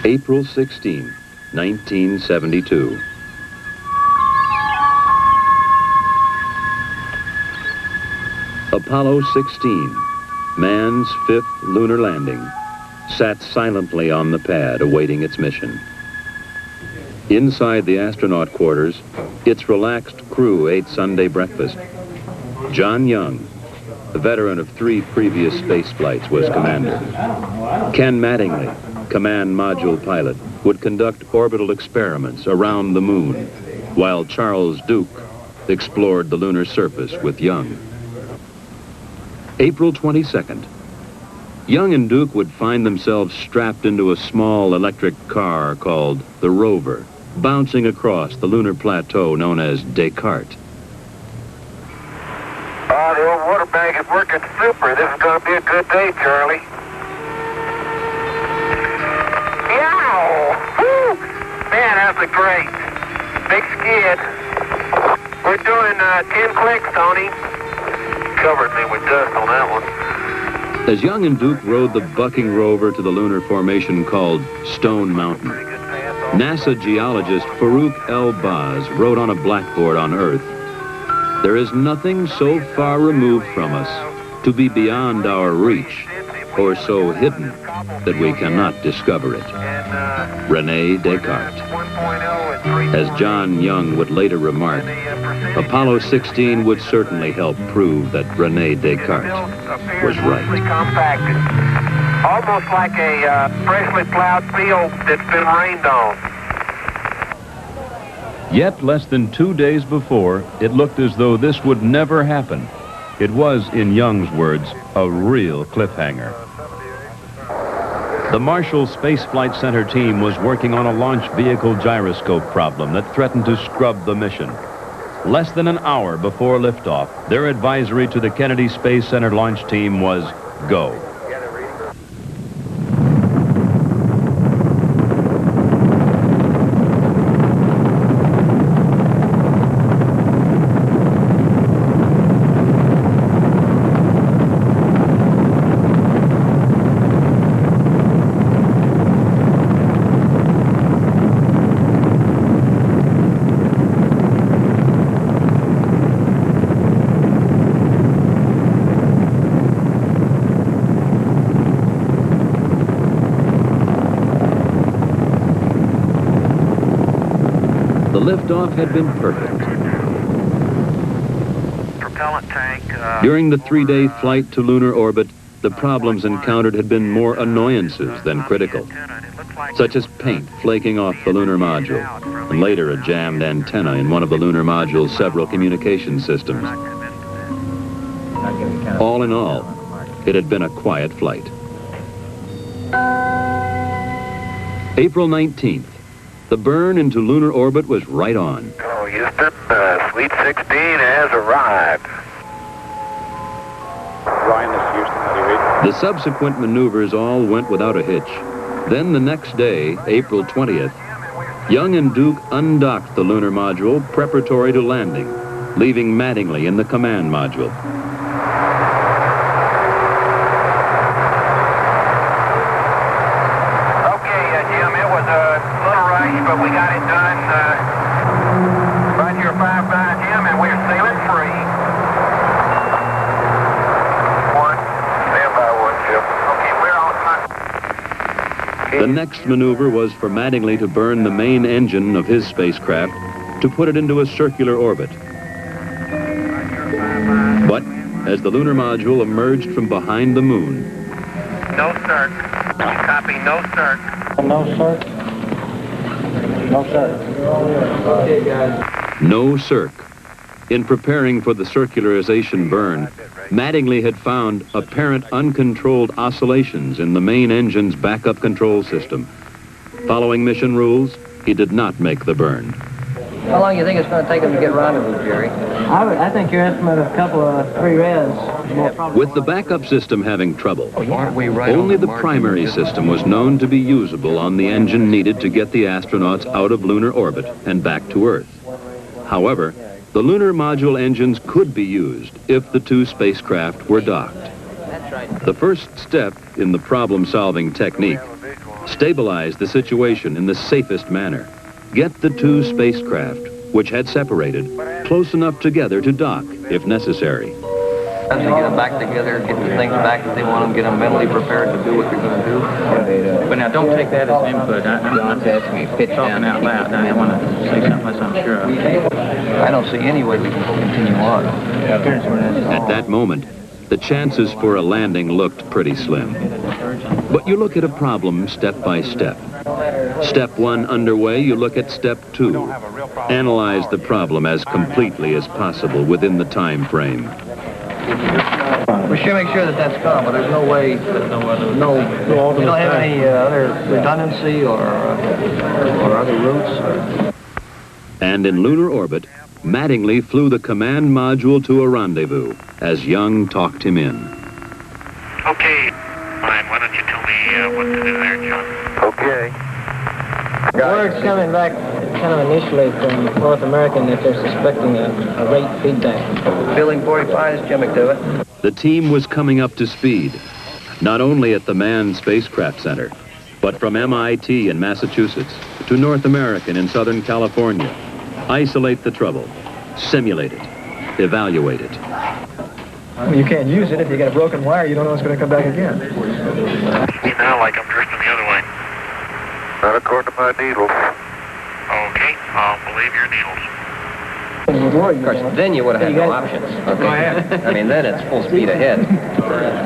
April 16, 1972. Apollo 16, man's fifth lunar landing, sat silently on the pad awaiting its mission. Inside the astronaut quarters, its relaxed crew ate Sunday breakfast. John Young, a veteran of 3 previous space flights, was commander. Ken Mattingly, command module pilot, would conduct orbital experiments around the moon, while Charles Duke explored the lunar surface with Young. April 22nd. Young and Duke would find themselves strapped into a small electric car called the Rover, bouncing across the lunar plateau known as Descartes. The old water bag is working super. This is going to be a good day, Charlie. Yow! Woo! Man, that's a great big skid. We're doing 10 clicks, Tony. Covered me with dust on that one. As Young and Duke rode the bucking rover to the lunar formation called Stone Mountain, NASA geologist Farouk El-Baz wrote on a blackboard on Earth, "There is nothing so far removed from us to be beyond our reach, or so hidden that we cannot discover it." René Descartes. As John Young would later remark, Apollo 16 would certainly help prove that René Descartes was right. Compacted. Almost like a freshly plowed field that's been rained on. Yet less than 2 days before, it looked as though this would never happen. It was, in Young's words, a real cliffhanger. The Marshall Space Flight Center team was working on a launch vehicle gyroscope problem that threatened to scrub the mission. Less than an hour before liftoff, their advisory to the Kennedy Space Center launch team was go. The liftoff had been perfect. Propellant tank. During the 3-day flight to lunar orbit, the problems encountered had been more annoyances than critical, such as paint flaking off the lunar module, and later a jammed antenna in one of the lunar module's several communication systems. All in all, it had been a quiet flight. April 19th. The burn into lunar orbit was right on. Hello, Houston. Sweet 16 has arrived. Ryan, this is Houston. How do you read? The subsequent maneuvers all went without a hitch. Then the next day, April 20th, Young and Duke undocked the lunar module preparatory to landing, leaving Mattingly in the command module. But we got it done. Roger 5-5, Jim, and we're sailing free. 1, stand by 1, Jim. Okay, we're on time. The next maneuver was for Mattingly to burn the main engine of his spacecraft to put it into a circular orbit. But as the lunar module emerged from behind the moon... No, sir. Copy, no, sir. No, sir. No, sir. Okay, guys. No circ. In preparing for the circularization burn, Mattingly had found apparent uncontrolled oscillations in the main engine's backup control system. Following mission rules, he did not make the burn. How long do you think it's going to take them to get rendezvous, Jerry? I think your estimate of a couple of 3 reds is more probable. With the backup system having trouble, Aren't we right only on the mark primary here? system was known to be usable on the engine needed to get the astronauts out of lunar orbit and back to Earth. However, the lunar module engines could be used if the 2 spacecraft were docked. That's right. The first step in the problem-solving technique stabilize the situation in the safest manner, get the two spacecraft, which had separated, close enough together to dock if necessary. As they get them back together, get the things back if they want them, get them mentally prepared to do what they're going to do. But now, don't take that as input. I'm not talking out loud. I want to say something unless I'm sure of. I don't see any way we can continue on. At that moment, the chances for a landing looked pretty slim. But you look at a problem step by step. Step 1 underway, you look at step 2. Analyze the problem as completely as possible within the time frame. We should make sure that that's gone, but there's no way, you don't have any other redundancy or other routes? And in lunar orbit, Mattingly flew the command module to a rendezvous as Young talked him in. Okay. Fine. Why don't you tell me what to do there, John? Okay. Word's coming back kind of initially from North American that they're suspecting a rate feedback. Building 45 is Jim McDevitt. The team was coming up to speed, not only at the Manned Spacecraft Center, but from MIT in Massachusetts to North American in Southern California. Isolate the trouble, simulate it, evaluate it. You can't use it if you got a broken wire. You don't know it's going to come back again. See now like I'm drifting the other way. Not according to my needles. Okay, I'll believe your needles. Of course, then you would have had no options. Okay. Go ahead. I mean, then it's full speed ahead.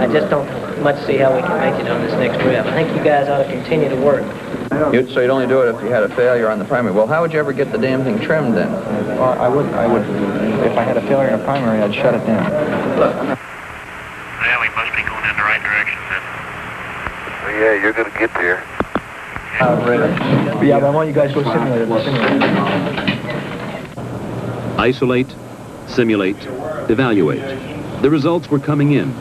I just don't much see how we can make it on this next rev. I think you guys ought to continue to work. So you'd only do it if you had a failure on the primary. Well, how would you ever get the damn thing trimmed then? Well, I would, if I had a failure in a primary, I'd shut it down. Well, we must be going in the right direction then. Well, yeah, you're going to get there. Yeah, but I want you guys to go simulate it. Isolate, simulate, evaluate. The results were coming in.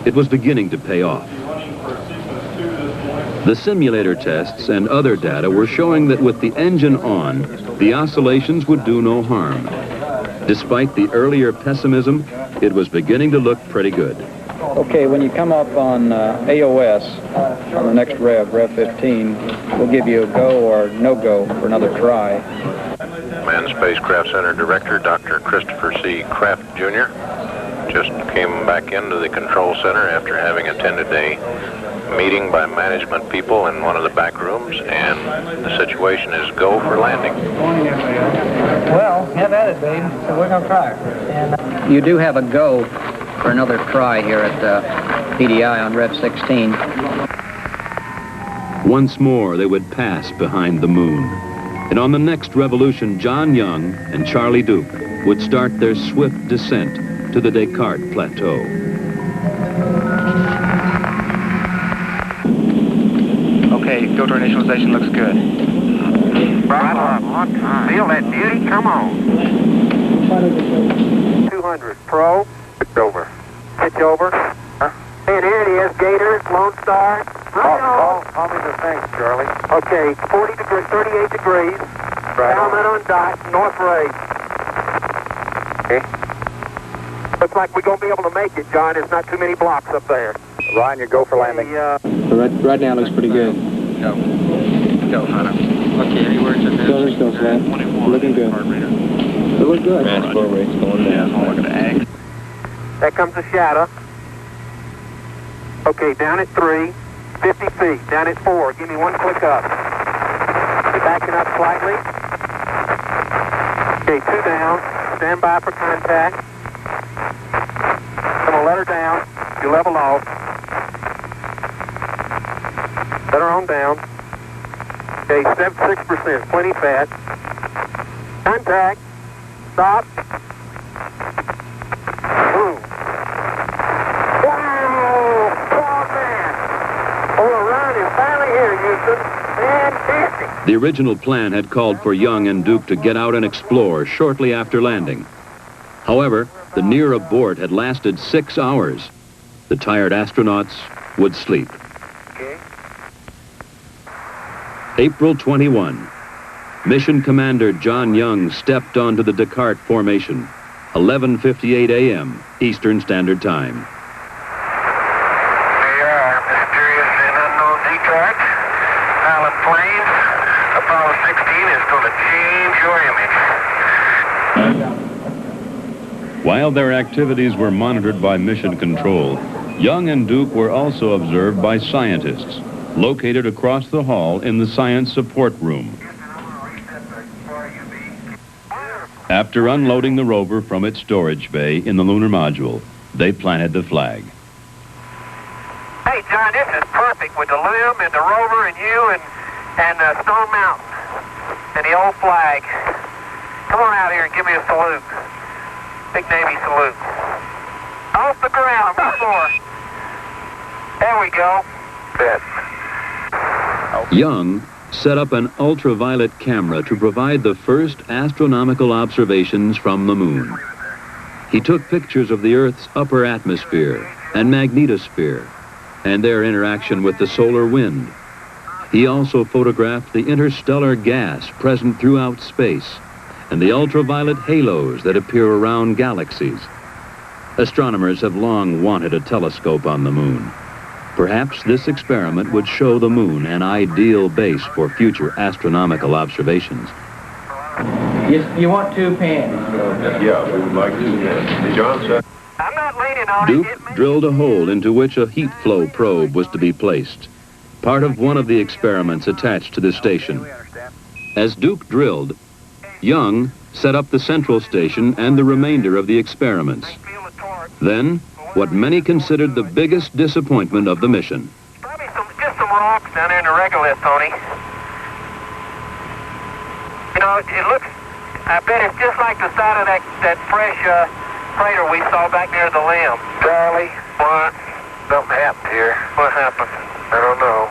It was beginning to pay off. The simulator tests and other data were showing that with the engine on, the oscillations would do no harm. Despite the earlier pessimism, it was beginning to look pretty good. Okay, when you come up on AOS, on the next Rev 15, we'll give you a go or no-go for another try. Manned Spacecraft Center Director Dr. Christopher C. Kraft, Jr. just came back into the control center after having attended a meeting by management people in one of the back rooms, and the situation is go for landing. Well, have at it, babe. So we're going to try it. And, You do have a go for another try here at PDI on Rev 16. Once more, they would pass behind the moon. And on the next revolution, John Young and Charlie Duke would start their swift descent to the Descartes Plateau. Okay, filter initialization looks good. Right on. Feel that beauty? Come on. 200. Pro. Pitch over. Pitch over. And here it is. Gator, Lone Star. Right on. Call me the thanks, Charlie. Okay, 40 degrees, 38 degrees. Right Helmet on dot, north ray. Okay. Looks like we're going to be able to make it, John. There's not too many blocks up there. Ryan, you go for landing. so right now it looks pretty good. Go. Go, Hunter. Okay, any words in this? Go, let's go, Fred. Looking good. It looks good. Flow rate's going down. I'm looking at X. There comes the shadow. Okay, down at 3, 50 feet. Down at 4. Give me one click up. You're backing up slightly. Okay, 2 down. Stand by for contact. I'm gonna let her down. You level off. Let her on down. Okay, 6%. Plenty fat. Contact. Stop. Boom. Wow! Oh, man. Oh, the run is finally here, Houston. Fantastic. The original plan had called for Young and Duke to get out and explore shortly after landing. However, the near abort had lasted 6 hours. The tired astronauts would sleep. Okay. April 21. Mission Commander John Young stepped onto the Descartes formation. 11:58 a.m. Eastern Standard Time. They are mysterious and unknown Descartes. While their activities were monitored by Mission Control, Young and Duke were also observed by scientists, located across the hall in the Science Support Room. After unloading the rover from its storage bay in the lunar module, they planted the flag. Hey, John, this is perfect with the LIM and the rover and you and Stone Mountain and the old flag. Come on out here and give me a salute. Big Navy salute. Off the ground, one more. There we go. Good. Young set up an ultraviolet camera to provide the first astronomical observations from the moon. He took pictures of the Earth's upper atmosphere and magnetosphere and their interaction with the solar wind. He also photographed the interstellar gas present throughout space and the ultraviolet halos that appear around galaxies. Astronomers have long wanted a telescope on the moon. Perhaps this experiment would show the moon an ideal base for future astronomical observations. You want 2 pins? Yeah, we would like to. John said. I'm not leaning on Duke it. drilled a hole into which a heat flow probe was to be placed, part of one of the experiments attached to the station. As Duke drilled, Young set up the central station and the remainder of the experiments. Then, what many considered the biggest disappointment of the mission. Probably just some rocks down there in the regolith, Tony. You know, it looks, I bet it's just like the side of that fresh crater we saw back near the LIM. Charlie, what? Something happened here. What happened? I don't know.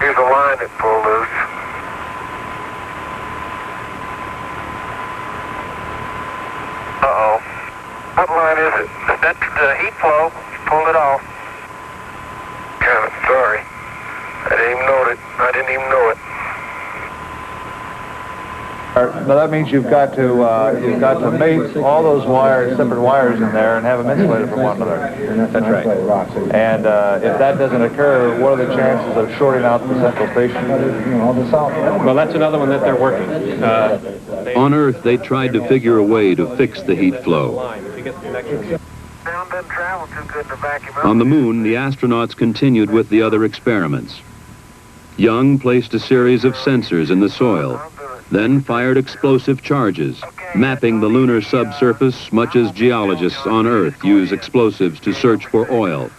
Here's a line that pulled loose. Uh-oh. What line is it? That's the heat flow. Pulled it off. Kind of sorry. I didn't even know it. But that means you've got to mate all those wires, separate wires in there, and have them insulated from one another. That's right. And if that doesn't occur, what are the chances of shorting out the central station? Well, that's another one that they're working. On Earth, they tried to figure a way to fix the heat flow. Sound doesn't travel too good to vacuum up. On the moon, the astronauts continued with the other experiments. Young placed a series of sensors in the soil, then fired explosive charges, mapping the lunar subsurface much as geologists on Earth use explosives to search for oil.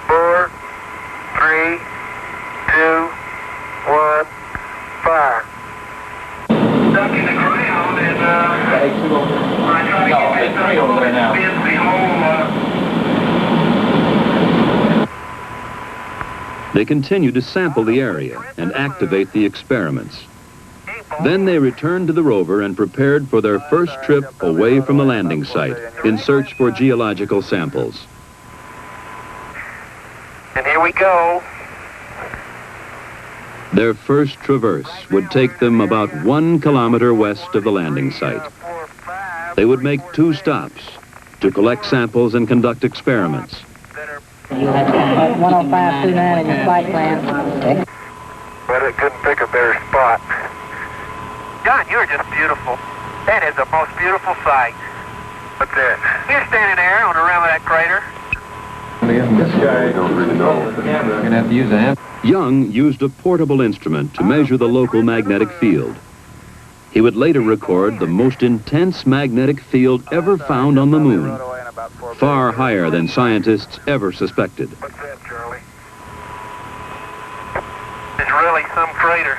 4, 3, 2, 1, fire. Stuck in the ground and I try to get this thing over and spins the whole They continued to sample the area and activate the experiments. Then they returned to the rover and prepared for their first trip away from the landing site in search for geological samples. And here we go. Their first traverse would take them about 1 kilometer west of the landing site. They would make 2 stops to collect samples and conduct experiments. You had 10529 in your flight plan. But it couldn't pick a better spot. John, you're just beautiful. That is the most beautiful sight. What's that? You're standing there on the rim of that crater. This guy, don't really know. You're going to have to use a hand. Young used a portable instrument to measure the local magnetic field. He would later record the most intense magnetic field ever found on the moon, far higher than scientists ever suspected. What's that, Charlie? It's really some crater.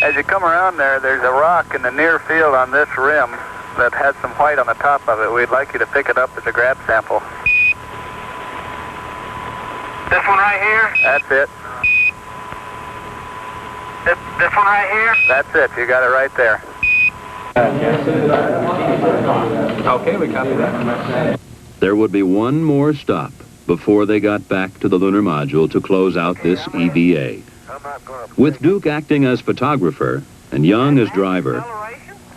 As you come around there, there's a rock in the near field on this rim that has some white on the top of it. We'd like you to pick it up as a grab sample. This one right here? That's it. This one right here? That's it. You got it right there. Okay, we copy that. There would be one more stop before they got back to the lunar module to close out this EVA. With Duke acting as photographer and Young as driver,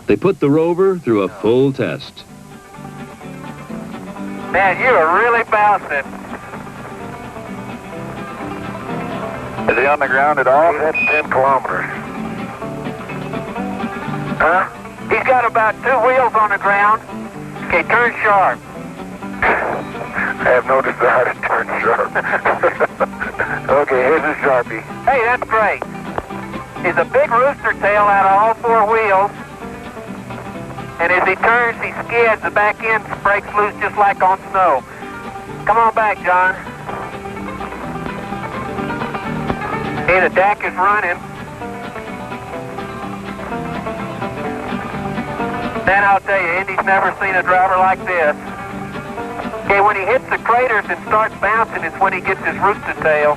they put the rover through a full test. Man, you are really bouncing. Is he on the ground at all? That's 10 kilometers. Huh? He's got about 2 wheels on the ground. Okay, turn sharp. I have no desire to turn sharp. Okay, here's the Sharpie. Hey, that's great. He's a big rooster tail out of all 4 wheels. And as he turns, he skids. The back end breaks loose just like on snow. Come on back, John. Hey, the DAC is running. Man, I'll tell you, Indy's never seen a driver like this. Okay, when he hits the craters and starts bouncing, it's when he gets his rooster tail.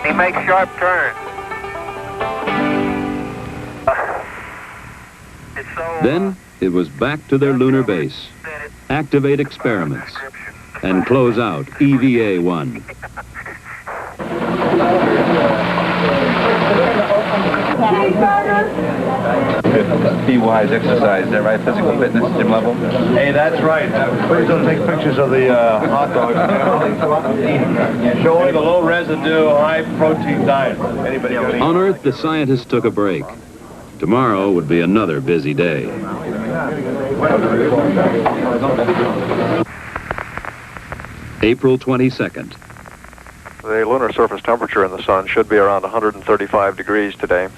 He makes sharp turns. Then it was back to their lunar base, activate experiments, and close out EVA-1. P-wise exercise, is that right? Physical fitness, gym level? Hey, that's right. Please don't take pictures of the hot dogs. Showing the low residue, high protein diet. Anybody got any? On Earth, the scientists took a break. Tomorrow would be another busy day. April 22nd. The lunar surface temperature in the sun should be around 135 degrees today.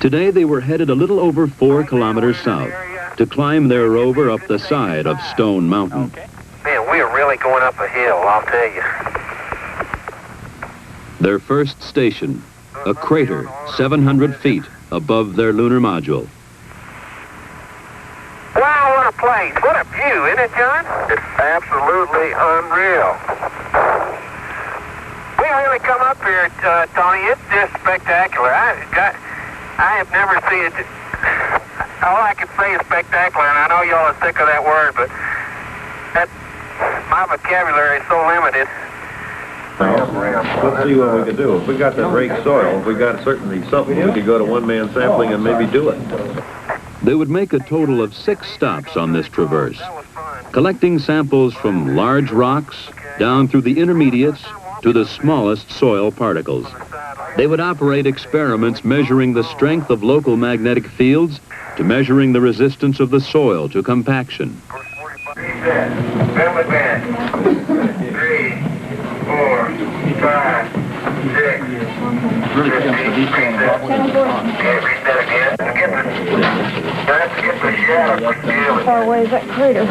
Today they were headed a little over 4 kilometers south to climb their rover up the side of Stone Mountain. Man, we are really going up a hill, I'll tell you. Their first station, a crater 700 feet above their lunar module. Wow, what a place. What a view, isn't it, John? It's absolutely unreal. We really come up here, Tony. It's just spectacular. I have never seen it. All I can say is spectacular, and I know y'all are sick of that word, but my vocabulary is so limited. Let's see what we can do. If we got the rake soil, if we got certainly something, we could go to one-man sampling and maybe do it. They would make a total of 6 stops on this traverse, collecting samples from large rocks down through the intermediates to the smallest soil particles. They would operate experiments measuring the strength of local magnetic fields to measuring the resistance of the soil to compaction. 3, 4, 5, 6. How far away is that crater?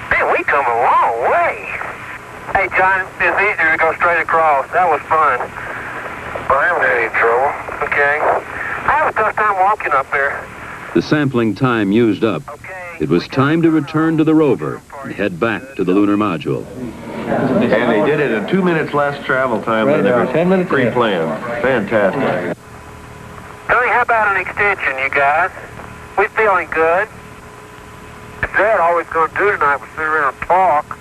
Man, we come a long way. Hey, John, it's easier to go straight across. That was fun. Well, I haven't had any trouble. Okay. I have a tough time walking up there. The sampling time used up, it was time to return to the rover and head back to the lunar module. And they did it in 2 minutes less travel time than ever 10 minutes pre-planned. Fantastic. Tony, how about an extension, you guys? We feeling good. That's all we're going to do tonight was sit around and talk.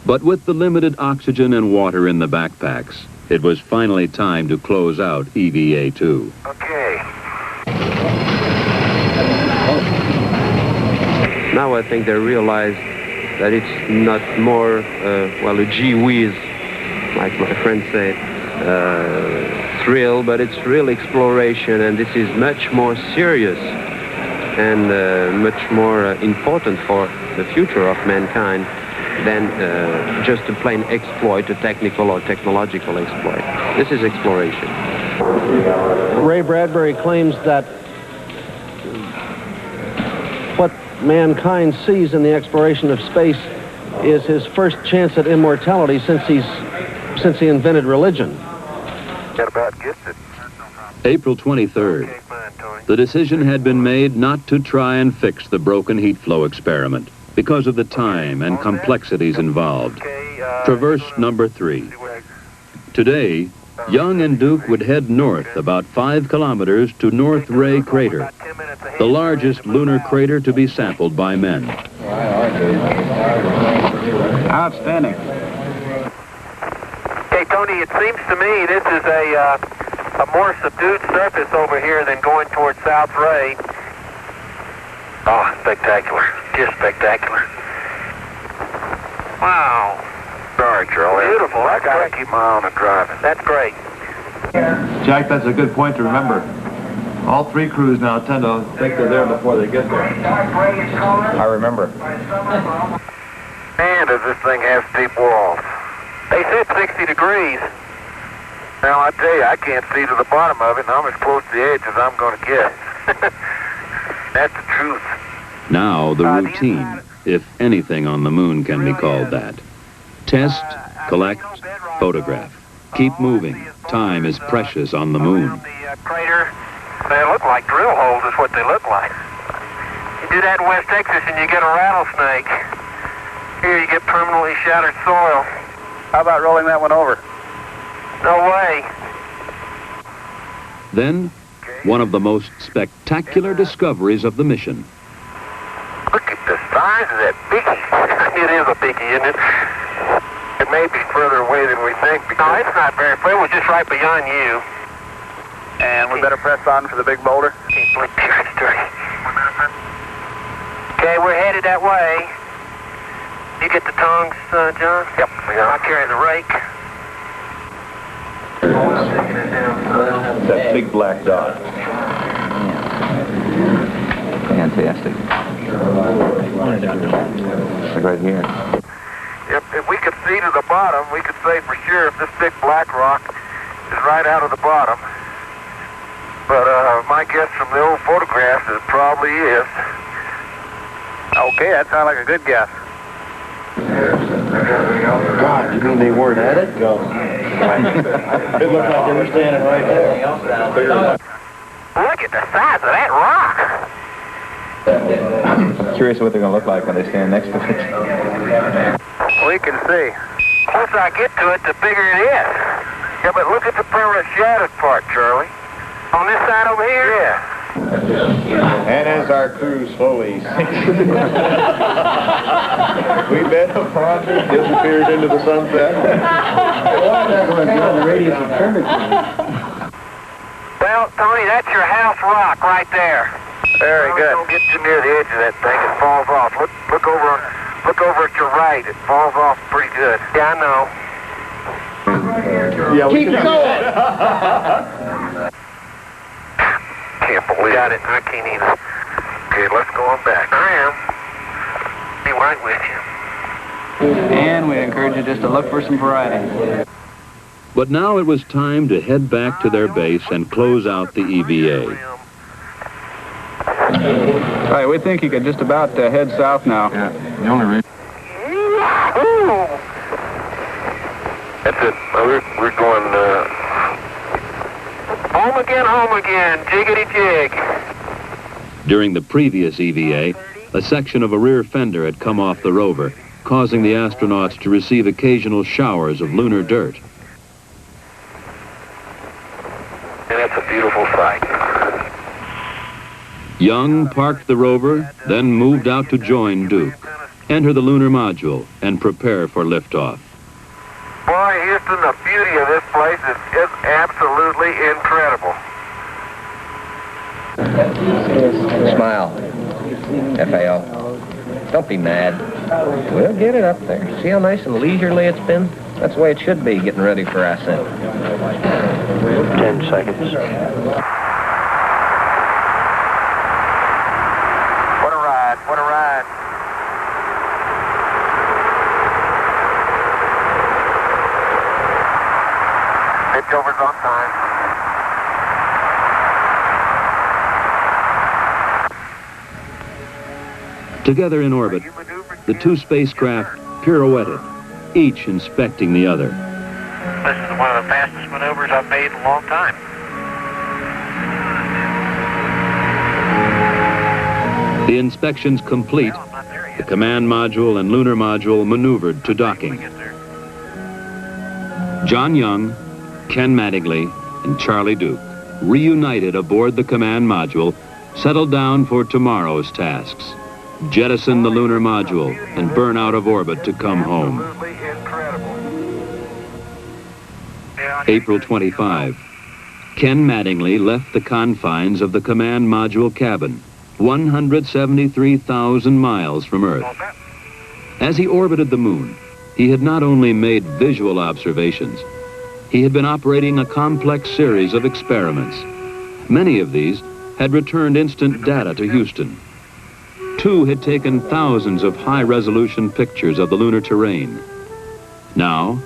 But with the limited oxygen and water in the backpacks, it was finally time to close out EVA-2. Okay. Now I think they realize that it's not more, well, a gee whiz, like my friend said, thrill, but it's real exploration, and this is much more serious and much more important for the future of mankind than just a plain exploit, a technical or technological exploit. This is exploration. Ray Bradbury claims that what mankind sees in the exploration of space is his first chance at immortality since he invented religion. That about gets it. April 23rd. The decision had been made not to try and fix the broken heat flow experiment because of the time and complexities involved. Traverse number 3. Today, Young and Duke would head north about 5 kilometers to North Ray Crater, the largest lunar crater to be sampled by men. Outstanding. Hey, Tony, it seems to me this is a more subdued surface over here than going towards South Ray. Oh, spectacular. Just spectacular. Wow. Sorry, Charlie. Beautiful. I gotta keep my eye on the driving. That's great. Jack, that's a good point to remember. All three crews now tend to think they're there before they get there. I remember. Man, does this thing have steep walls. They said 60 degrees. Now, I tell you, I can't see to the bottom of it, and I'm as close to the edge as I'm going to get. That's the truth. Now the routine, if anything on the moon can be called that. Test, collect, photograph. Keep moving. Time is precious on the moon. The crater, they look like drill holes is what they look like. You do that in West Texas and you get a rattlesnake. Here you get permanently shattered soil. How about rolling that one over? No way. Then, one of the most spectacular discoveries of the mission. Look at the size of that biggie. It is a biggie, isn't it? It may be further away than we think. No, it's not very far. It was just right beyond you. And we better press on for the big boulder? Can't blink here, it's dirty. Okay, we're headed that way. You get the tongs, John? Yep, we got it. I'll carry the rake. That big black dot. Fantastic. Like right here. If we could see to the bottom, we could say for sure if this big black rock is right out of the bottom. But my guess from the old photographs is it probably is. Okay, that sounds like a good guess. God, you mean they weren't at it? No. It looked like they were standing right there. Look at the size of that rock. I'm curious what they're going to look like when they stand next to it. We can see. The closer I get to it, the bigger it is. Yeah, but look at the permanent shattered part, Charlie. On this side over here? Yeah. And as our crew slowly sinks, we bet the project disappears into the sunset. Well, Tony, that's your house rock right there. Very good. Don't get too near the edge of that thing. It falls off. Look over at your right. It falls off pretty good. Yeah, I know. Yeah, keep going. Can't believe it. I can't either. Okay, let's go on back. I am. Be right with you. And we encourage you just to look for some variety. But now it was time to head back to their base and close out the EVA. All right, we think you could just about head south now. Yeah, the only reason. That's it. We're going home again, jiggity jig. During the previous EVA, a section of a rear fender had come off the rover, causing the astronauts to receive occasional showers of lunar dirt. And it's a beautiful sight. Young parked the rover, then moved out to join Duke, enter the lunar module, and prepare for liftoff. Boy, Houston, the beauty of this place is just absolutely incredible. Smile. FAO. Don't be mad. We'll get it up there. See how nice and leisurely it's been? That's the way it should be, getting ready for ascent. 10 seconds. What a ride, what a ride. Pitchover's on time. Together in orbit, the two spacecraft pirouetted, each inspecting the other. This is one of the fastest maneuvers I've made in a long time. The inspections complete, the command module and lunar module maneuvered to docking. John Young, Ken Mattingly, and Charlie Duke, reunited aboard the command module, settled down for tomorrow's tasks. Jettison the lunar module and burn out of orbit to come home. April 25. Ken Mattingly left the confines of the command module cabin. 173,000 miles from Earth. As he orbited the moon, he had not only made visual observations, he had been operating a complex series of experiments. Many of these had returned instant data to Houston. 2 had taken thousands of high-resolution pictures of the lunar terrain. Now,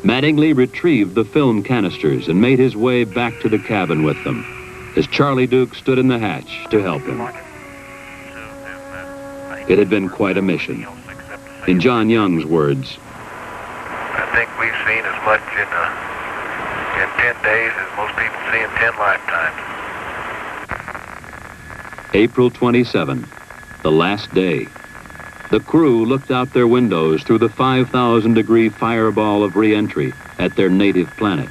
Mattingly retrieved the film canisters and made his way back to the cabin with them, as Charlie Duke stood in the hatch to help him. It had been quite a mission. In John Young's words, I think we've seen as much in 10 days as most people see in 10 lifetimes. April 27, the last day. The crew looked out their windows through the 5,000-degree fireball of re-entry at their native planet.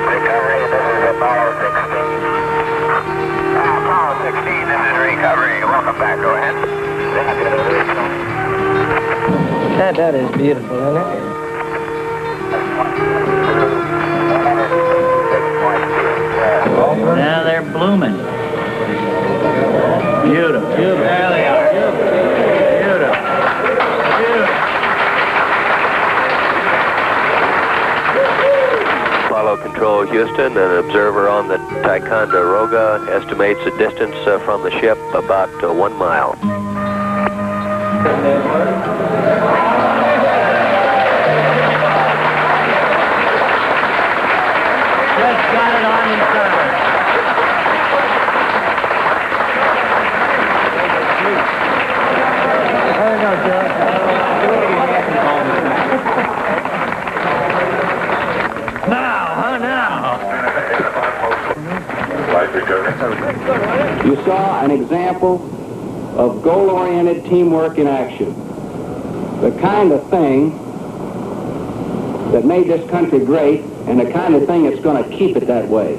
Recovery, this is Apollo 16. Apollo 16, this is recovery. Welcome back, go ahead. That is beautiful, isn't it? Now they're blooming. Beautiful. There they are. Beautiful. Apollo Control Houston, an observer on the Ticonderoga estimates the distance from the ship about 1 mile. Just got it on in time. There we go, Joe. Now, You saw an example of goal-oriented teamwork in action. The kind of thing that made this country great and the kind of thing that's going to keep it that way.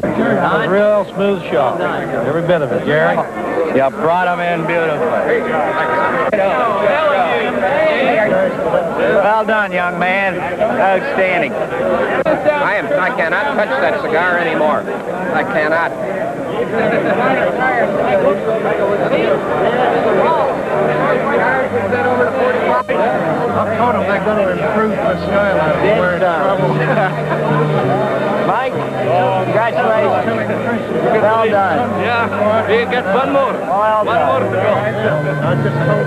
A real smooth shot. Every bit of it, Gary. You brought them in beautifully. Well done, young man. Outstanding. I cannot touch that cigar anymore. I cannot. I told them they're going to improve the skyline. We're in trouble. Mike, congratulations. Well done. Yeah, we get one more. Well done. One more to go. I just hope